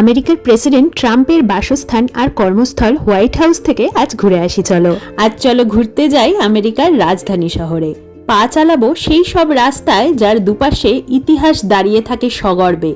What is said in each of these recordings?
আমেরিকার প্রেসিডেন্ট ট্রাম্পের বাসস্থান আর কর্মস্থল হোয়াইট হাউস থেকে আজ ঘুরে আসি। চলো ঘুরতে যাই আমেরিকার রাজধানী শহরে। পা চালাবো সেই সব রাস্তায় যার দুপাশে ইতিহাস দাঁড়িয়ে থাকে সগর্বে।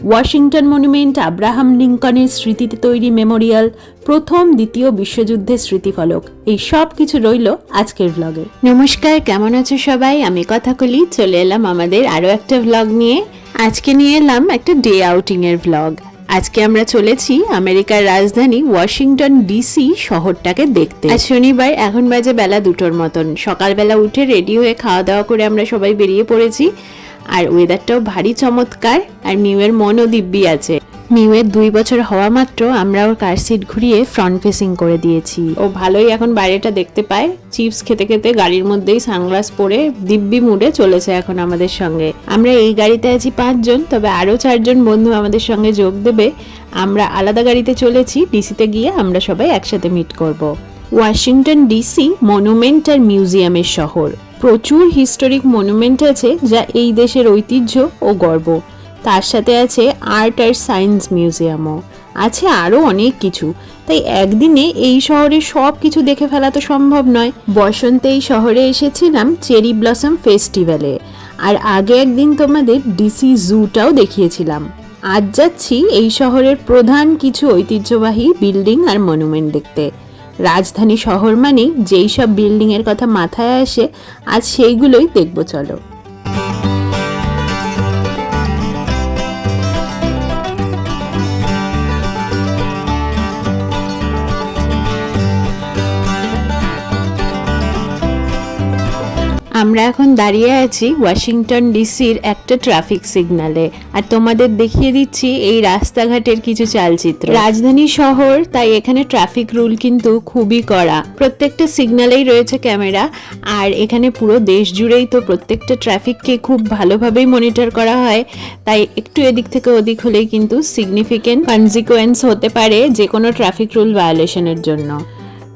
ওয়াশিংটন মনুমেন্ট, আব্রাহাম লিঙ্কনের স্মৃতিতে তৈরি মেমোরিয়াল, প্রথম দ্বিতীয় বিশ্বযুদ্ধের স্মৃতিফলক, এই সব কিছু রইল আজকের ভ্লগে। নমস্কার, কেমন আছো সবাই? আমি কথাকলি চলে এলাম আমাদের আরো একটা ভ্লগ নিয়ে। আজকে নিয়ে এলাম একটা ডে আউটিং এর ভ্লগ। আজকে আমরা চলেছি আমেরিকার রাজধানী ওয়াশিংটন ডিসি শহরটাকে দেখতে। আজ শনিবার, এখন বাজে বেলা 2টোর মতন। সকালবেলা উঠে রেডি হয়ে খাওয়া দাওয়া করে আমরা সবাই বেরিয়ে পড়েছি। আর ওয়েদারটাও ভারী চমৎকার, আর মিউয়ের মনও দিব্যি আছে। মিউয়ের 2 বছর হওয়া মাত্র আমরা ওর কার সিট ঘুরিয়ে ফ্রন্ট ফেসিং করে দিয়েছি। ও ভালোই এখন বাইরেটা দেখতে পায়। চিপস খেতে খেতে গাড়ির মধ্যেই সানগ্লাস পরে দিব্যি মুডে চলেছে এখন আমাদের সঙ্গে। আমরা এই গাড়িতে আছি 5 জন, তবে আরো 4 জন বন্ধু আমাদের সঙ্গে যোগ দেবে। আমরা আলাদা গাড়িতে চলেছি, ডিসিতে গিয়ে আমরা সবাই একসাথে মিট করব। ওয়াশিংটন ডিসি মনুমেন্ট আর মিউজিয়ামের শহর। প্রচুর হিস্টোরিক মনুমেন্ট আছে যা এই দেশের ঐতিহ্য ও গর্ব। তার সাথে আছে আর্ট আর সায়েন্স মিউজিয়ামও আছে, আরও অনেক কিছু। তাই একদিনে এই শহরে সব কিছু দেখে ফেলা তো সম্ভব নয়। বসন্তে এই শহরে এসেছিলাম চেরি ব্লসম ফেস্টিভ্যালে, আর আগে একদিন তোমাদের ডিসি জুটাও দেখিয়েছিলাম। আজ যাচ্ছি এই শহরের প্রধান কিছু ঐতিহ্যবাহী বিল্ডিং আর মনুমেন্ট দেখতে। রাজধানী শহর মানেই যেই সব বিল্ডিং এর কথা মাথায় আসে, আজ সেইগুলোই দেখবো। চলো। আমরা এখন দাঁড়িয়ে আছি ওয়াশিংটন ডিসির একটা ট্রাফিক সিগন্যালে, আর তোমাদের দেখিয়ে দিচ্ছি এই রাস্তাঘাটের কিছু চালচিত্র। রাজধানী শহর, তাই এখানে ট্রাফিক রুল কিন্তু খুবই কড়া। প্রত্যেকটা সিগন্যালেই রয়েছে ক্যামেরা, আর এখানে পুরো দেশ জুড়েই তো প্রত্যেকটা ট্রাফিককে খুব ভালোভাবেই মনিটর করা হয়। তাই একটু এদিক থেকে ওদিক হলেই কিন্তু সিগনিফিকেন্ট কনসিকুয়েন্স হতে পারে যে কোনো ট্রাফিক রুল ভায়োলেশনের জন্য।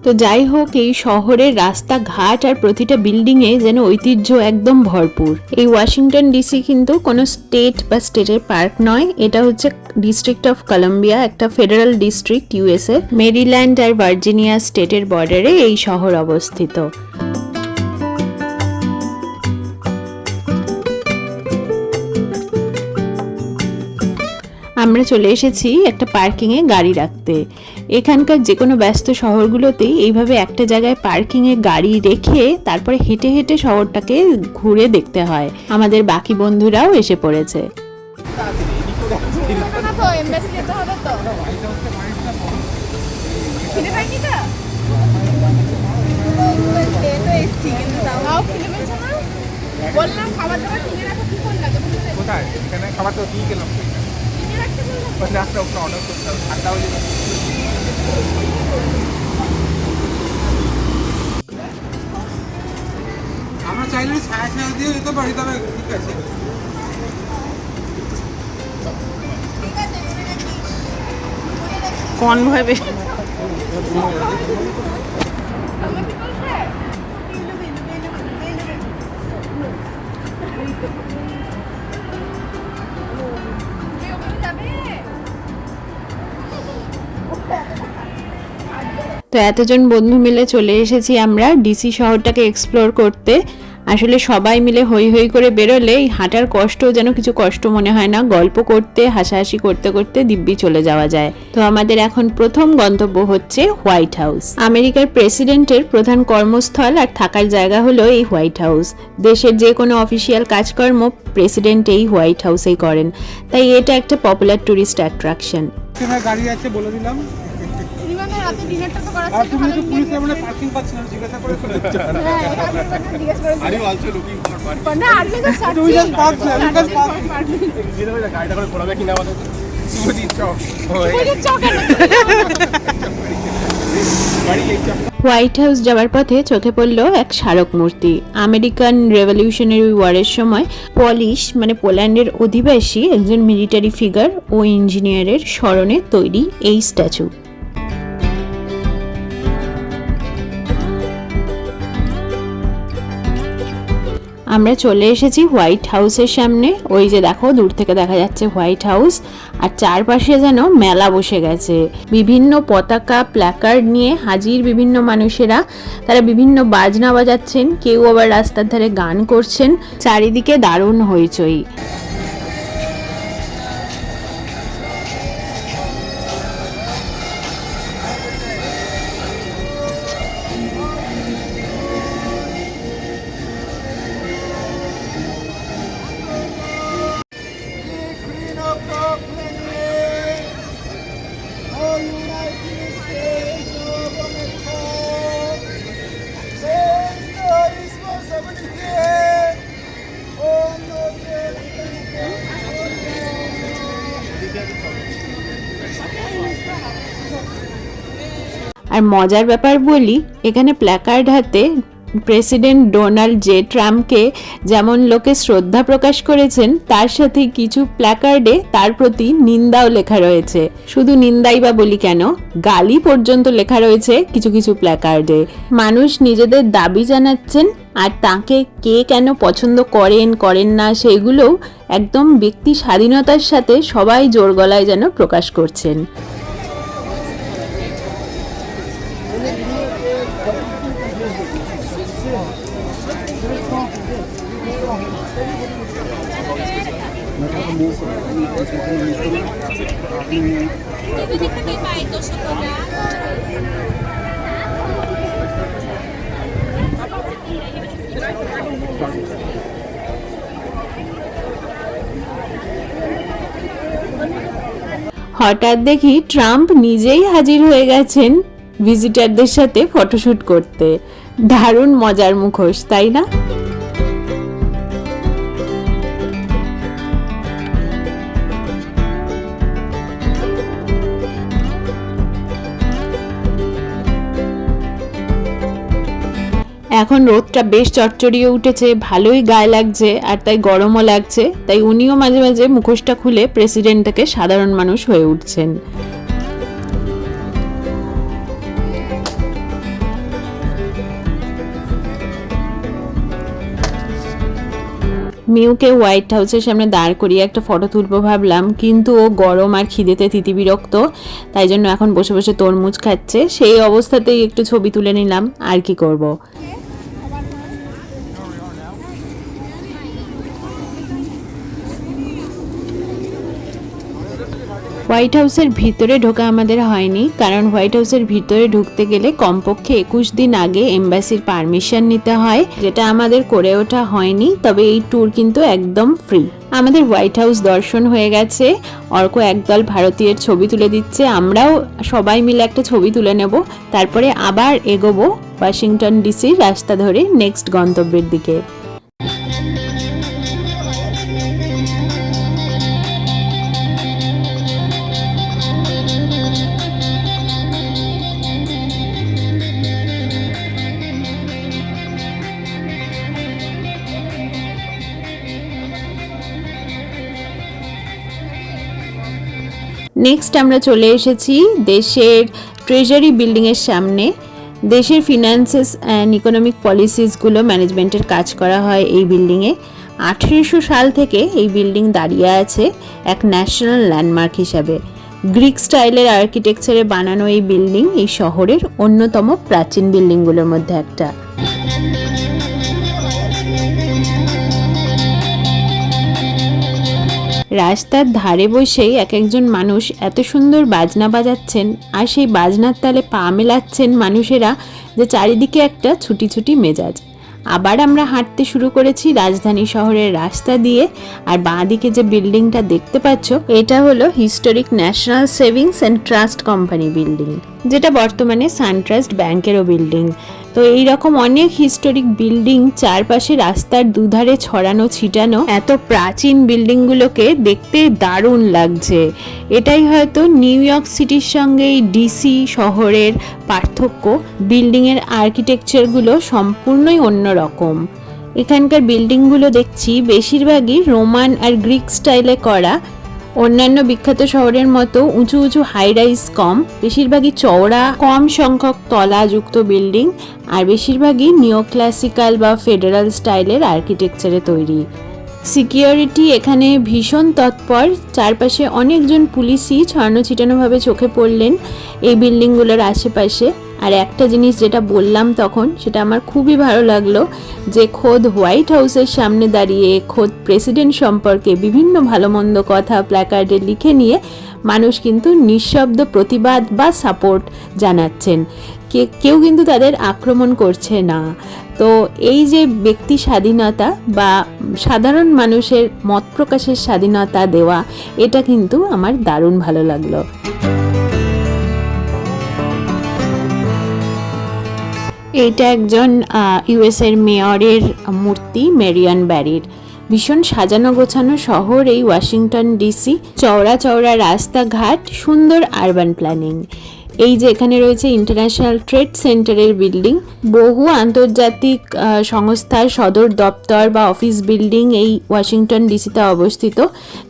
তো যাই হোক, এই শহরের রাস্তাঘাট আর প্রতিটা বিল্ডিংয়ে যেন ঐতিহ্য একদম ভরপুর। এই ওয়াশিংটন ডিসি কিন্তু কোনো স্টেট বা স্টেটের পার্ক নয়, এটা হচ্ছে ডিস্ট্রিক্ট অফ কলম্বিয়া, একটা ফেডারেল ডিস্ট্রিক্ট ইউএসএ। মেরিল্যান্ড আর ভার্জিনিয়া স্টেটের বর্ডারে এই শহর অবস্থিত। আমরা চলে এসেছি একটা পার্কিংয়ে গাড়ি রাখতে। এখানকার যে কোনো ব্যস্ত শহরগুলোতেই এইভাবে একটা জায়গায় পার্কিংয়ে গাড়ি রেখে তারপরে হেঁটে হেঁটে শহরটাকে ঘুরে দেখতে হয়। আমাদের বাকি বন্ধুরাও এসে পড়েছে। আমরা চাইলে ছায়া ছায়া দিয়ে যেতে পারি, তবে ঠিক আছে। কোন ভাবে তো এতজন বন্ধু মিলে চলে এসেছি আমরা ডিসি শহরটাকে এক্সপ্লোর করতে। আসলে সবাই মিলে হই হই করে বেরোলে এই হাঁটার কষ্ট যেন কিছু কষ্ট মনে হয় না। গল্প করতে, হাসাহাসি করতে করতে দিব্যি চলে যাওয়া যায়। তো আমাদের এখন প্রথম গন্তব্য হচ্ছে হোয়াইট হাউস। আমেরিকার প্রেসিডেন্টের প্রধান কর্মস্থল আর থাকার জায়গা হলো এই হোয়াইট হাউস। দেশের যে কোনো অফিসিয়াল কাজকর্ম প্রেসিডেন্ট এই হোয়াইট হাউসেই করেন, তাই এটা একটা পপুলার টুরিস্ট অ্যাট্রাকশন। গাড়ি আছে বলে দিলাম। হোয়াইট হাউস যাওয়ার পথে চোখে পড়ল এক স্মারক মূর্তি। আমেরিকান রেভলিউশনারি ওয়ারের সময় পলিশ মানে পোল্যান্ডের অধিবাসী একজন মিলিটারি ফিগার ও ইঞ্জিনিয়ারের স্মরণে তৈরি এই স্ট্যাচু। আমরা চলে এসেছি হোয়াইট হাউসের সামনে। ওই যে দেখো দূর থেকে দেখা যাচ্ছে হোয়াইট হাউস, আর চারপাশে যেন মেলা বসে গেছে। বিভিন্ন পতাকা প্ল্যাকার্ড নিয়ে হাজির বিভিন্ন মানুষেরা, তারা বিভিন্ন বাজনা বাজাচ্ছেন, কেউ আবার রাস্তার ধারে গান করছেন। চারিদিকে দারুণ হইচই। আর মজার ব্যাপার বলি, এখানে প্ল্যাকার্ড হাতে প্রেসিডেন্ট ডোনাল্ড জে ট্রাম্পকে যেমন লোকে শ্রদ্ধা প্রকাশ করেছেন, তার সাথে কিছু প্ল্যাকার্ডে তার প্রতি নিন্দাও লেখা রয়েছে। শুধু নিন্দাই বা বলি কেন, গালি পর্যন্ত লেখা রয়েছে কিছু কিছু প্ল্যাকার্ডে। মানুষ নিজেদের দাবি জানাচ্ছেন, আর তাকে কে কেন পছন্দ করেন না সেগুলোও একদম ব্যক্তি স্বাধীনতার সাথে সবাই জোর গলায় যেন প্রকাশ করছেন। হঠাৎ দেখি ট্রাম্প নিজেই হাজির হয়ে গেছেন ভিজিটারদের সাথে ফটোশুট করতে। দারুণ মজার মুখোশ, তাই না? এখন রোদটা বেশ চটচড়িয়ে উঠেছে, ভালোই গায়ে লাগছে, আর তাই গরমও লাগছে। তাই উনিও মাঝে মাঝে মুখোশটা খুলে প্রেসিডেন্ট থেকে সাধারণ মানুষ হয়ে উঠছেন। মিউকে হোয়াইট হাউসের সামনে দাঁড় করিয়ে একটা ফটো তুলবো ভাবলাম, কিন্তু ও গরম আর খিদেতে তিতিবিরক্ত, তাই জন্য এখন বসে বসে তরমুজ খাচ্ছে। সেই অবস্থাতেই একটু ছবি তুলে নিলাম, আর কি করব। হোয়াইট হাউসের ভিতরে ঢোকা আমাদের হয়নি, কারণ হোয়াইট হাউসের ভিতরে ঢুকতে গেলে কমপক্ষে 21 দিন আগে এমবাসির পারমিশন নিতে হয়, যেটা আমাদের করে ওঠা হয়নি। তবে এই ট্যুর কিন্তু একদম ফ্রি। আমাদের হোয়াইট হাউস দর্শন হয়ে গেছে। অর্ক একদল ভারতীয়ের ছবি তুলে দিচ্ছে, আমরাও সবাই মিলে একটা ছবি তুলে নেব। তারপরে আবার এগোবো ওয়াশিংটন ডিসির রাস্তা ধরে নেক্সট গন্তব্যের দিকে। নেক্সট আমরা চলে এসেছি দেশের ট্রেজারি বিল্ডিংয়ের সামনে। দেশের ফিনান্সেস অ্যান্ড ইকোনমিক পলিসিসগুলো ম্যানেজমেন্টের কাজ করা হয় এই বিল্ডিংয়ে। 1800 সাল থেকে এই বিল্ডিং দাঁড়িয়ে আছে এক ন্যাশনাল ল্যান্ডমার্ক হিসাবে। গ্রিক স্টাইলের আর্কিটেকচারে বানানো এই বিল্ডিং এই শহরের অন্যতম প্রাচীন বিল্ডিংগুলোর মধ্যে একটা। রাস্তার ধারে বসেই এক একজন মানুষ এত সুন্দর বাজনা বাজাচ্ছেন, আর সেই বাজনার তালে পা মেলাচ্ছেন মানুষেরা, যে চারিদিকে একটা ছুটি ছুটি মেজাজ। আবার আমরা হাঁটতে শুরু করেছি রাজধানী শহরের রাস্তা দিয়ে। আর বাঁদিকে যে বিল্ডিংটা দেখতে পাচ্ছ, এটা হলো historic national savings and trust company building, যেটা বর্তমানে সানট্রাস্ট ব্যাংকেরও বিল্ডিং। তো এইরকম অনেক হিস্টোরিক বিল্ডিং চারপাশে রাস্তার দুধারে ছড়ানো ছিটানো, এত প্রাচীন বিল্ডিংগুলোকে দেখতে দারুণ লাগছে। এটাই হয়তো নিউ ইয়র্ক সিটির সঙ্গে এই ডিসি শহরের পার্থক্য। বিল্ডিংয়ের আর্কিটেকচারগুলো সম্পূর্ণই অন্যরকম। এখানকার বিল্ডিংগুলো দেখছি বেশিরভাগই রোমান আর গ্রিক স্টাইলে করা। অন্যান্য বিখ্যাত শহরের মতো উঁচু উঁচু হাই রাইজ কম, বেশিরভাগই চওড়া, কম সংখ্যক তলাযুক্ত বিল্ডিং আর বেশিরভাগই নিও ক্লাসিক্যাল বা ফেডারাল স্টাইলের আর্কিটেকচারে তৈরি। সিকিউরিটি এখানে ভীষণ তৎপর, চারপাশে অনেকজন পুলিশই ছড়ানো ছিটানোভাবে চোখে পড়লেন এই বিল্ডিংগুলোর আশেপাশে। আর একটা জিনিস যেটা বললাম তখন, সেটা আমার খুবই ভালো লাগলো, যে খোদ হোয়াইট হাউসের সামনে দাঁড়িয়ে খোদ প্রেসিডেন্ট সম্পর্কে বিভিন্ন ভালো মন্দ কথা প্ল্যাকার্ডে লিখে নিয়ে মানুষ কিন্তু নিঃশব্দ প্রতিবাদ বা সাপোর্ট জানাচ্ছেন। কেউ কিন্তু তাদের আক্রমণ করছে না। তো এই যে ব্যক্তি স্বাধীনতা বা সাধারণ মানুষের মত প্রকাশের স্বাধীনতা দেওয়া, এটা কিন্তু আমার দারুণ ভালো লাগলো। এইটা একজন ইউএসের মেয়রের মূর্তি, মেরিয়ান ব্যারির। ভীষণ সাজানো গোছানো শহর এই ওয়াশিংটন ডিসি, চওড়া চওড়া রাস্তাঘাট, সুন্দর আরবান প্ল্যানিং। এই যে এখানে রয়েছে ইন্টারন্যাশনাল ট্রেড সেন্টারের বিল্ডিং, বহু আন্তর্জাতিক সংস্থার সদর দপ্তর বা অফিস বিল্ডিং এই ওয়াশিংটন ডিসিতে অবস্থিত।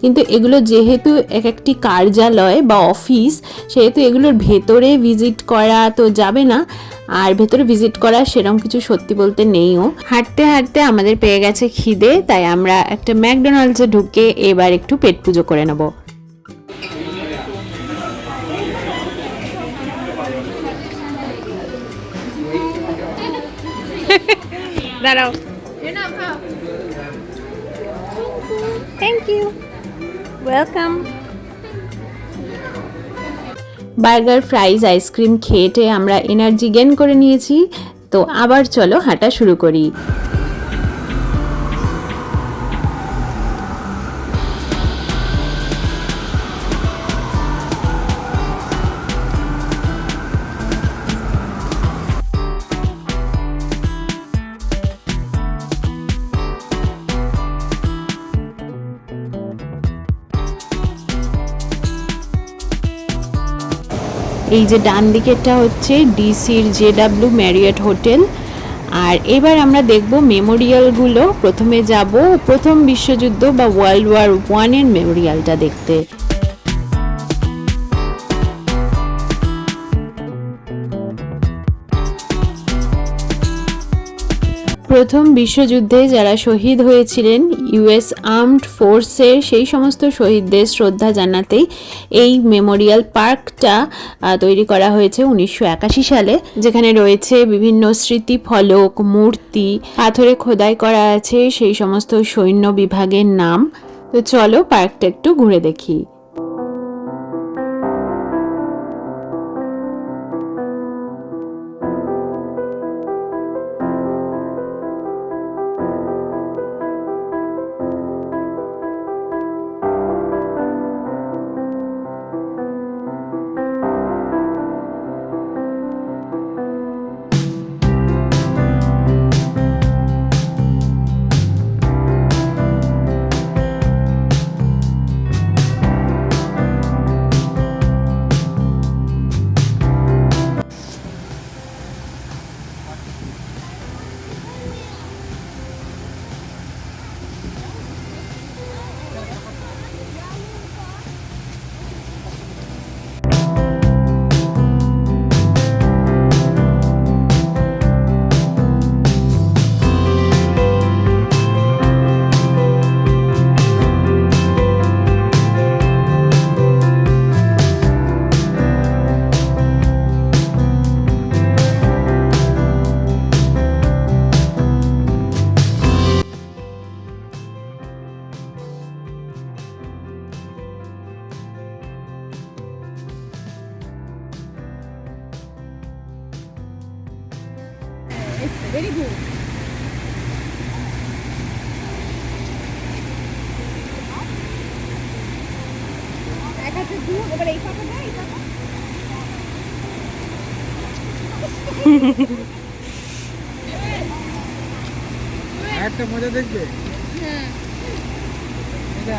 কিন্তু এগুলো যেহেতু এক একটি কার্যালয় বা অফিস, সেহেতু এগুলোর ভেতরে ভিজিট করা তো যাবে না, আর ভেতরে ভিজিট করা সেরকম কিছু সত্যি বলতে নেইও। হাঁটতে হাঁটতে আমাদের পেয়ে গেছে খিদে, তাই আমরা একটা ম্যাকডোনাল্ডসে ঢুকে এবার একটু পেট পুজো করে নেব। দাঁড়াও, thank you, welcome. Burger, fries, ice cream খেয়ে আমরা এনার্জি গেইন করে নিয়েছি। তো আবার চলো হাঁটা শুরু করি। এই যে ডান দিকেরটা হচ্ছে ডিসির জেডাব্লিউ ম্যারিয়ট হোটেল। আর এবার আমরা দেখব মেমোরিয়ালগুলো। প্রথমে যাব প্রথম বিশ্বযুদ্ধ বা ওয়ার্ল্ড ওয়ার 1 এর মেমোরিয়ালটা দেখতে। প্রথম বিশ্বযুদ্ধে যারা শহীদ হয়েছিলেন ইউএস আর্মড ফোর্সের, সেই সমস্ত শহীদদের শ্রদ্ধা জানাতেই এই মেমোরিয়াল পার্কটা তৈরি করা হয়েছে 1981 সালে, যেখানে রয়েছে বিভিন্ন স্মৃতিফলক, মূর্তি, পাথরে খোদাই করা আছে সেই সমস্ত সৈন্য বিভাগের নাম। তো চলো পার্কটা একটু ঘুরে দেখি। Very good. এক হাতে দু, এবার এই পাশে না, এই পাশে। একটা মজা দেখবে। হ্যাঁ। এটা।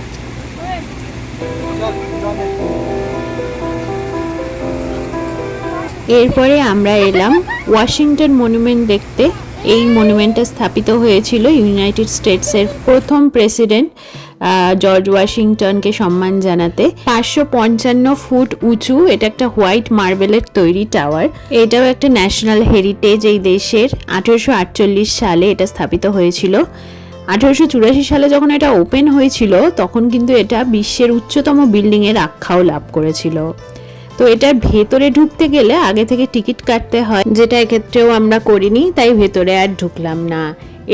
চল। এরপরে আমরা এলাম ওয়াশিংটন মনুমেন্ট দেখতে। এই মনুমেন্টটা স্থাপিত হয়েছিল ইউনাইটেড স্টেটসের প্রথম প্রেসিডেন্ট জর্জ ওয়াশিংটনকে সম্মান জানাতে। 555 ফুট উঁচু, এটা একটা হোয়াইট মার্বেলের তৈরি টাওয়ার। এটাও একটা ন্যাশনাল হেরিটেজ এই দেশের। 1848 সালে এটা স্থাপিত হয়েছিল। 1884 সালে যখন এটা ওপেন হয়েছিল তখন কিন্তু এটা বিশ্বের উচ্চতম বিল্ডিংয়ের আখ্যাও লাভ করেছিল। তো এটার ভেতরে ঢুকতে গেলে আগে থেকে টিকিট কাটতে হয়, যেটা এক্ষেত্রেও আমরা করিনি, তাই ভেতরে আর ঢুকলাম না।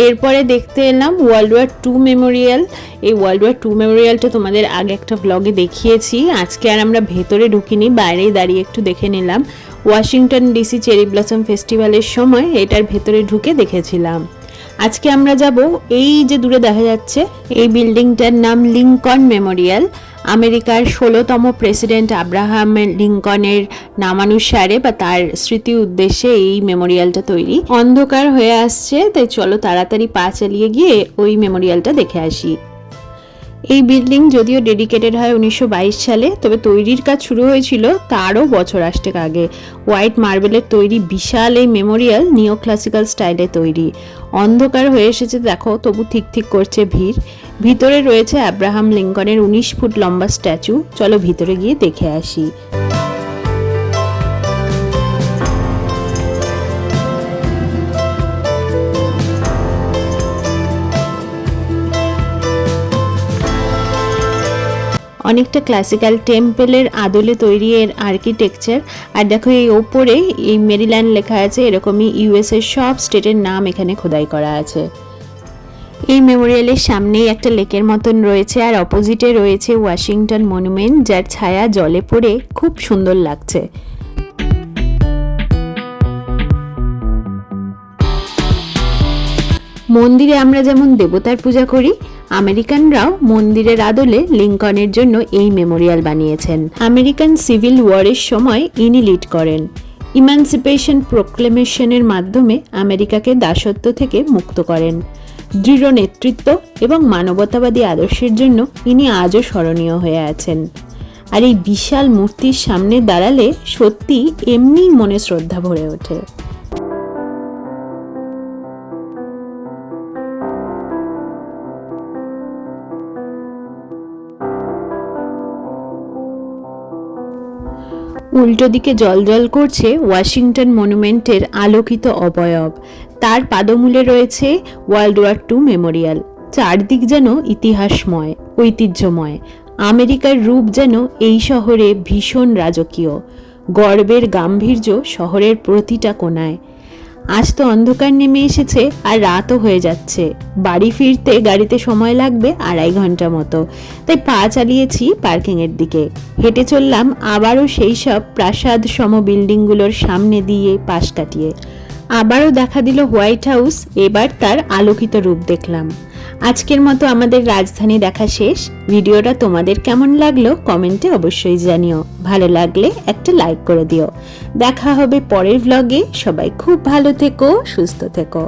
এরপরে দেখতে এলাম ওয়ার্ল্ড ওয়ার 2 মেমোরিয়াল। এই ওয়ার্ল্ড ওয়ার 2 মেমোরিয়ালটা তোমাদের আগে একটা ব্লগে দেখিয়েছি। আজকে আর আমরা ভেতরে ঢুকিনি, বাইরেই দাঁড়িয়ে একটু দেখে নিলাম। ওয়াশিংটন ডিসি চেরি ব্লসম ফেস্টিভ্যালের সময় এটার ভেতরে ঢুকে দেখেছিলাম। আজকে আমরা যাব এই যে দূরে দেখা যাচ্ছে এই বিল্ডিংটার নাম লিঙ্কন মেমোরিয়াল। আমেরিকার 16তম প্রেসিডেন্ট আব্রাহাম লিঙ্কনের নামানুসারে বা তার স্মৃতি উদ্দেশ্যে এই মেমোরিয়ালটা তৈরি। অন্ধকার হয়ে আসছে, তাই চলো তাড়াতাড়ি পা চালিয়ে গিয়ে ওই মেমোরিয়ালটা দেখে আসি। এই বিল্ডিং যদিও ডেডিকেটেড হয় 1922 সালে, তবে তৈরির কাজ শুরু হয়েছিল তারও বছর আষ্টেক আগে। হোয়াইট মার্বেলের তৈরি বিশাল এই মেমোরিয়াল নিও ক্লাসিক্যাল স্টাইলে তৈরি। অন্ধকার হয়ে এসেছে দেখো, তবু ঠিক ঠিক করছে ভিড়। ভিতরে রয়েছে আব্রাহাম লিঙ্কনের 19 ফুট লম্বা স্ট্যাচু। চলো ভিতরে গিয়ে দেখে আসি। অনেকটা ক্লাসিক্যাল টেম্পলের আদলে তৈরি এর আর্কিটেকচার। আর দেখো এই ওপরে এই মেরিল্যান্ড লেখা আছে, এরকমই ইউএস এর সব স্টেটের নাম এখানে খোদাই করা আছে। এই মেমোরিয়ালের সামনেই একটা লেকের মতন রয়েছে, আর অপোজিটে রয়েছে ওয়াশিংটন মনুমেন্ট, যার ছায়া জলে পড়ে খুব সুন্দর লাগছে। মন্দিরে আমরা যেমন দেবতার পূজা করি, আমেরিকানরাও মন্দিরের আদলে লিঙ্কনের জন্য এই মেমোরিয়াল বানিয়েছেন। আমেরিকান সিভিল ওয়ারের সময় ইনি লিড করেন। ইমানসিপেশন প্রোক্লেমেশনের মাধ্যমে আমেরিকাকে দাসত্ব থেকে মুক্ত করেন। দৃঢ় নেতৃত্ব এবং মানবতাবাদী আদর্শের জন্য ইনি আজও স্মরণীয় হয়ে আছেন। আর এই বিশাল মূর্তির সামনে দাঁড়ালে সত্যি এমনি মনে শ্রদ্ধা ভরে ওঠে। উল্টো দিকে জ্বলজ্বল করছে ওয়াশিংটন মনুমেন্টের আলোকিত অবয়ব। তার পাদমূলে রয়েছে ওয়ার্ল্ড ওয়ার 2 মেমোরিয়াল। চারদিক যেন ইতিহাসময়, ঐতিহ্যময়। আমেরিকার রূপ যেন এই শহরে ভীষণ রাজকীয়। গর্বের গাম্ভীর্য শহরের প্রতিটা কোণায়। আজ তো অন্ধকার নেমে এসেছে আর রাতও হয়ে যাচ্ছে। বাড়ি ফিরতে গাড়িতে সময় লাগবে 2.5 ঘন্টা মতো, তাই পা চালিয়েছি পার্কিংয়ের দিকে। হেঁটে চললাম আবারও সেই সব প্রাসাদ সম বিল্ডিংগুলোর সামনে দিয়ে পাশ কাটিয়ে। আবারও দেখা দিল হোয়াইট হাউস, এবার তার আলোকিত রূপ দেখলাম। আজকের মতো আমাদের রাজধানী দেখা শেষ। ভিডিওটা তোমাদের কেমন লাগলো কমেন্টে অবশ্যই জানিও। ভালো লাগলে একটা লাইক করে দিও। দেখা হবে পরের ভ্লগে। সবাই খুব ভালো থেকো, সুস্থ থেকো।